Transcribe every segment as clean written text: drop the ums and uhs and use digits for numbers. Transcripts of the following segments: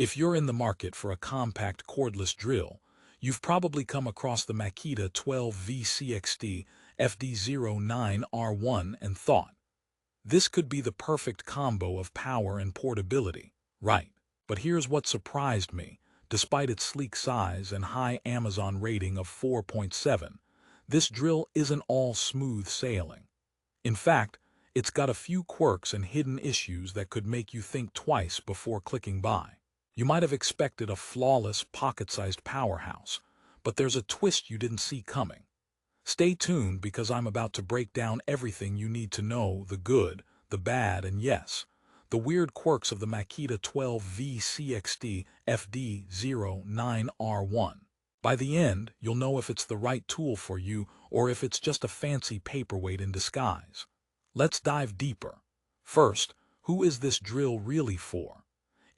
If you're in the market for a compact cordless drill, you've probably come across the Makita 12V CXT FD09R1 and thought, this could be the perfect combo of power and portability, right? But here's what surprised me. Despite its sleek size and high Amazon rating of 4.7, this drill isn't all smooth sailing. In fact, it's got a few quirks and hidden issues that could make you think twice before clicking buy. You might have expected a flawless, pocket-sized powerhouse, but there's a twist you didn't see coming. Stay tuned because I'm about to break down everything you need to know, the good, the bad, and yes, the weird quirks of the Makita 12V CXT FD09R1. By the end, you'll know if it's the right tool for you or if it's just a fancy paperweight in disguise. Let's dive deeper. First, who is this drill really for?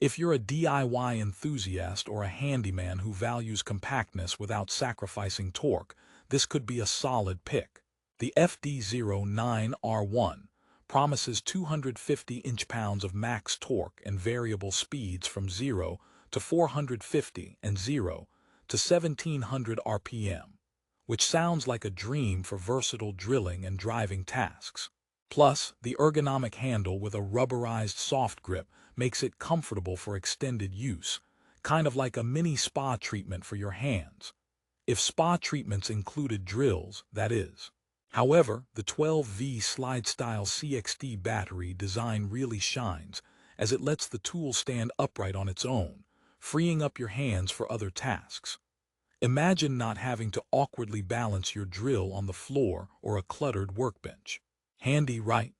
If you're a DIY enthusiast or a handyman who values compactness without sacrificing torque, this could be a solid pick. The FD09R1 promises 250 inch-pounds of max torque and variable speeds from 0 to 450 and 0 to 1700 RPM, which sounds like a dream for versatile drilling and driving tasks. Plus, the ergonomic handle with a rubberized soft grip makes it comfortable for extended use, kind of like a mini spa treatment for your hands. If spa treatments included drills, that is. However, the 12V slide-style CXT battery design really shines, as it lets the tool stand upright on its own, freeing up your hands for other tasks. Imagine not having to awkwardly balance your drill on the floor or a cluttered workbench. Handy, right?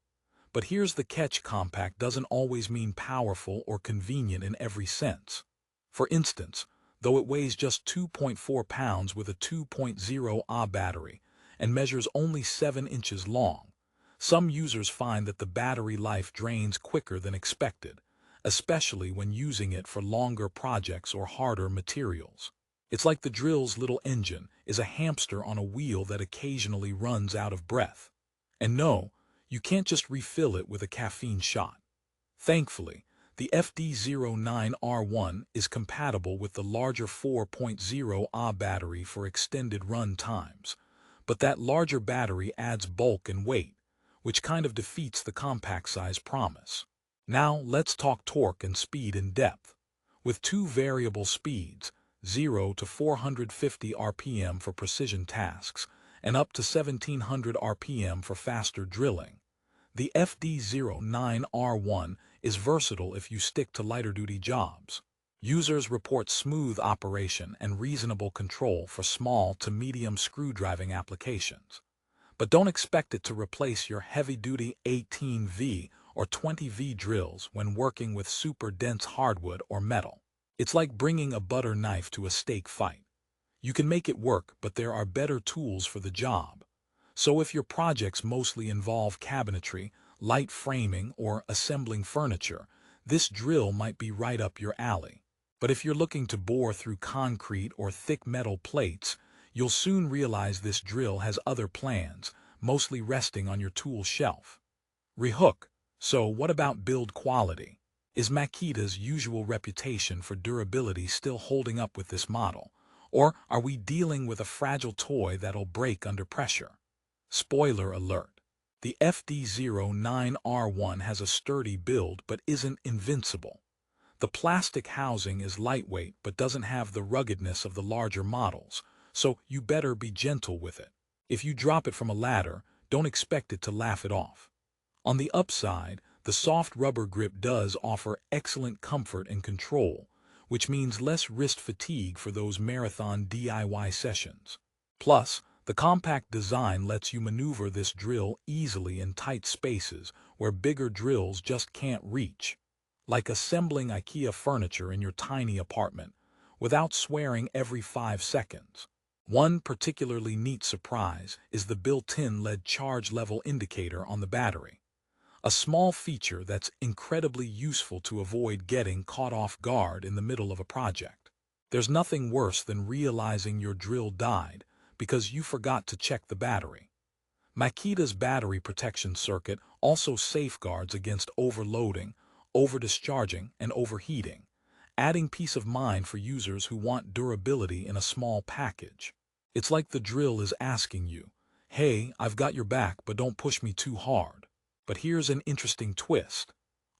But here's the catch: compact doesn't always mean powerful or convenient in every sense. For instance, though it weighs just 2.4 pounds with a 2.0 Ah battery and measures only 7 inches long, some users find that the battery life drains quicker than expected, especially when using it for longer projects or harder materials. It's like the drill's little engine is a hamster on a wheel that occasionally runs out of breath. And no, you can't just refill it with a caffeine shot. Thankfully, the FD09R1 is compatible with the larger 4.0 Ah battery for extended run times, but that larger battery adds bulk and weight, which kind of defeats the compact size promise. Now let's talk torque and speed in depth. With two variable speeds, 0 to 450 RPM for precision tasks and up to 1700 RPM for faster drilling, the FD09R1 is versatile if you stick to lighter-duty jobs. Users report smooth operation and reasonable control for small to medium screw-driving applications. But don't expect it to replace your heavy-duty 18V or 20V drills when working with super dense hardwood or metal. It's like bringing a butter knife to a steak fight. You can make it work, but there are better tools for the job. So if your projects mostly involve cabinetry, light framing, or assembling furniture, this drill might be right up your alley. But if you're looking to bore through concrete or thick metal plates, you'll soon realize this drill has other plans, mostly resting on your tool shelf. Rehook. So what about build quality? Is Makita's usual reputation for durability still holding up with this model? Or are we dealing with a fragile toy that'll break under pressure? Spoiler alert. The FD09R1 has a sturdy build but isn't invincible. The plastic housing is lightweight but doesn't have the ruggedness of the larger models, so you better be gentle with it. If you drop it from a ladder, don't expect it to laugh it off. On the upside, the soft rubber grip does offer excellent comfort and control, which means less wrist fatigue for those marathon DIY sessions. Plus, the compact design lets you maneuver this drill easily in tight spaces where bigger drills just can't reach. Like assembling IKEA furniture in your tiny apartment, without swearing every 5 seconds. One particularly neat surprise is the built-in LED charge level indicator on the battery. A small feature that's incredibly useful to avoid getting caught off guard in the middle of a project. There's nothing worse than realizing your drill died because you forgot to check the battery. Makita's battery protection circuit also safeguards against overloading, overdischarging, and overheating, adding peace of mind for users who want durability in a small package. It's like the drill is asking you, hey, I've got your back, but don't push me too hard. But here's an interesting twist.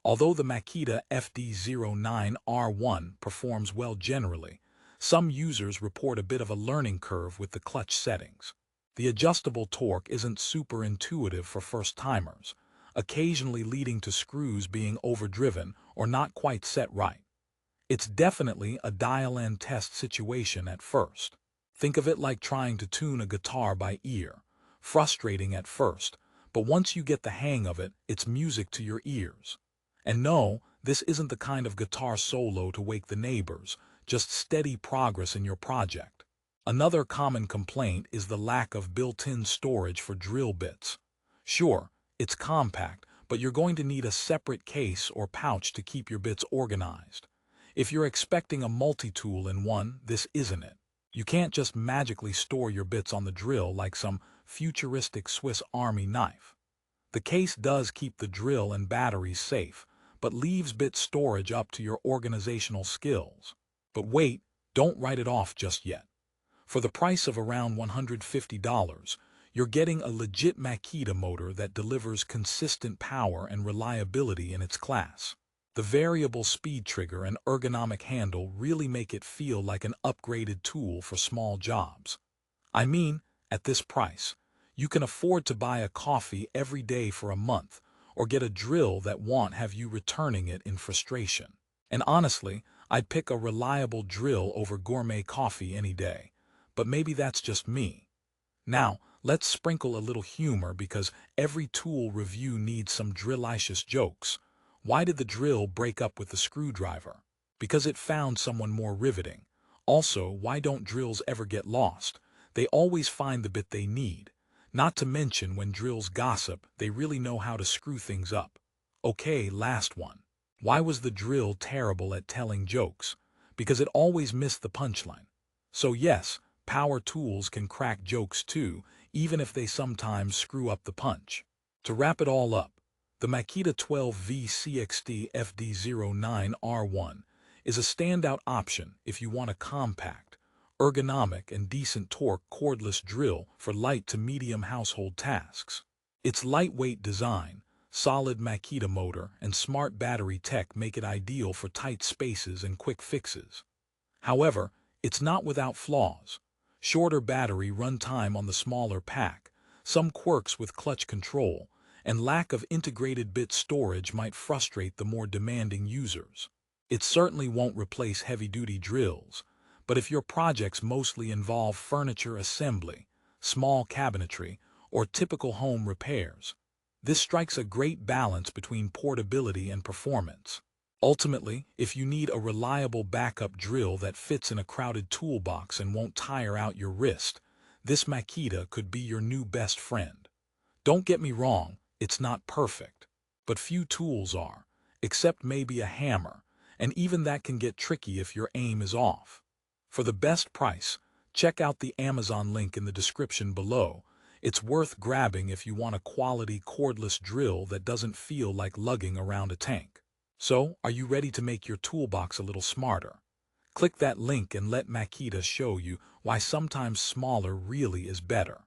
Although the Makita FD09R1 performs well generally, some users report a bit of a learning curve with the clutch settings. The adjustable torque isn't super intuitive for first-timers, occasionally leading to screws being overdriven or not quite set right. It's definitely a dial-and test situation at first. Think of it like trying to tune a guitar by ear. Frustrating at first, but once you get the hang of it, it's music to your ears. And no, this isn't the kind of guitar solo to wake the neighbors, just steady progress in your project. Another common complaint is the lack of built-in storage for drill bits. Sure, it's compact, but you're going to need a separate case or pouch to keep your bits organized. If you're expecting a multi-tool in one, this isn't it. You can't just magically store your bits on the drill like some futuristic Swiss Army knife. The case does keep the drill and batteries safe, but leaves bit storage up to your organizational skills. But wait, don't write it off just yet. For the price of around $150, you're getting a legit Makita motor that delivers consistent power and reliability in its class. The variable speed trigger and ergonomic handle really make it feel like an upgraded tool for small jobs. I mean, at this price, you can afford to buy a coffee every day for a month, or get a drill that won't have you returning it in frustration. And honestly, I'd pick a reliable drill over gourmet coffee any day. But maybe that's just me. Now, let's sprinkle a little humor because every tool review needs some drillicious jokes. Why did the drill break up with the screwdriver? Because it found someone more riveting. Also, why don't drills ever get lost? They always find the bit they need. Not to mention, when drills gossip, they really know how to screw things up. Okay, last one. Why was the drill terrible at telling jokes? Because it always missed the punchline. So yes, power tools can crack jokes too, even if they sometimes screw up the punch. To wrap it all up, the Makita 12V CXT FD09R1 is a standout option if you want a compact, ergonomic, and decent torque cordless drill for light to medium household tasks. Its lightweight design, solid Makita motor, and smart battery tech make it ideal for tight spaces and quick fixes. However, it's not without flaws. Shorter battery run time on the smaller pack, some quirks with clutch control, and lack of integrated bit storage might frustrate the more demanding users. It certainly won't replace heavy-duty drills, but if your projects mostly involve furniture assembly, small cabinetry, or typical home repairs, this strikes a great balance between portability and performance. Ultimately, if you need a reliable backup drill that fits in a crowded toolbox and won't tire out your wrist, this Makita could be your new best friend. Don't get me wrong, it's not perfect, but few tools are, except maybe a hammer, and even that can get tricky if your aim is off. For the best price, check out the Amazon link in the description below. It's worth grabbing if you want a quality cordless drill that doesn't feel like lugging around a tank. So, are you ready to make your toolbox a little smarter? Click that link and let Makita show you why sometimes smaller really is better.